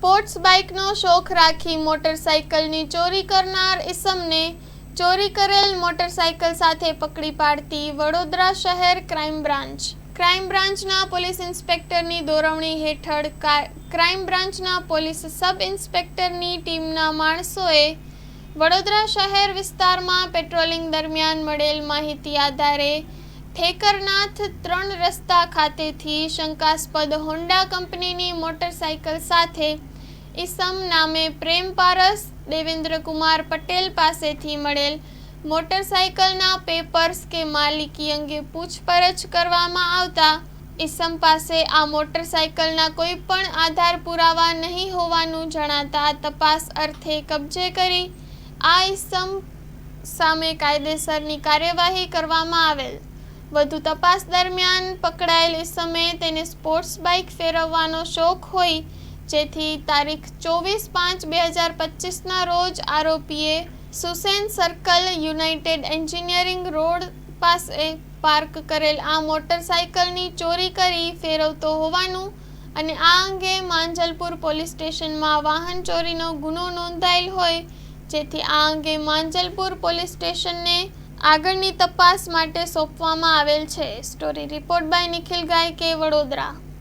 Sports બાઇકનો શોખ રાખી મોટરસાઇકલની ચોરી કરનાર ઇસમને ચોરી કરેલ મોટરસાઇકલ સાથે પકડી પાડતી વડોદરા શહેર ક્રાઇમ બ્રાન્ચના પોલીસ ઇન્સ્પેક્ટરની દોરવણી હેઠળ ક્રાઇમ બ્રાન્ચના પોલીસ સબ ઇન્સ્પેક્ટરની ટીમના માણસોએ વડોદરા શહેર વિસ્તારમાં પેટ્રોલિંગ દરમિયાન મળેલ માહિતી આધારે ઠેકરનાથ 3 રસ્તા ખાતેથી શંકાસ્પદ હોન્ડા કંપનીની મોટરસાઇકલ સાથે ઈસમ નામે પ્રેમ પારસ દેવેન્દ્રકુમાર પટેલ પાસેથી મળેલ મોટરસાઇકલના પેપર્સ કે માલિકી અંગે પૂછપરછ કરવામાં આવતા ઈસમ પાસે આ મોટરસાઇકલના કોઈ પણ આધાર પુરાવા નહીં હોવાનું જણાતા તપાસ અર્થે કબજે કરી આ ઈસમ સામે કાયદેસરની કાર્યવાહી કરવામાં આવેલ. વધુ તપાસ દરમિયાન પકડાયેલ ઇસમે તેને સ્પોર્ટ્સ બાઇક ફેરવવાનો શોખ હોય, જેથી તારીખ 24/5/2025ના રોજ આરોપીએ Susen circle United engineering road પાસે પાર્ક કરેલ આ મોટરસાઇકલની ચોરી કરી ફેરવતો હોવાનું અને આ અંગે માંજલપુર પોલીસ સ્ટેશનમાં વાહન ચોરીનો ગુનો નોંધાયેલ હોય, જેથી આ અંગે માંજલપુર પોલીસ સ્ટેશનને આગળની તપાસ માટે સોંપવામાં આવેલ છે. Story report by Nikhil Gayke, Vadodara.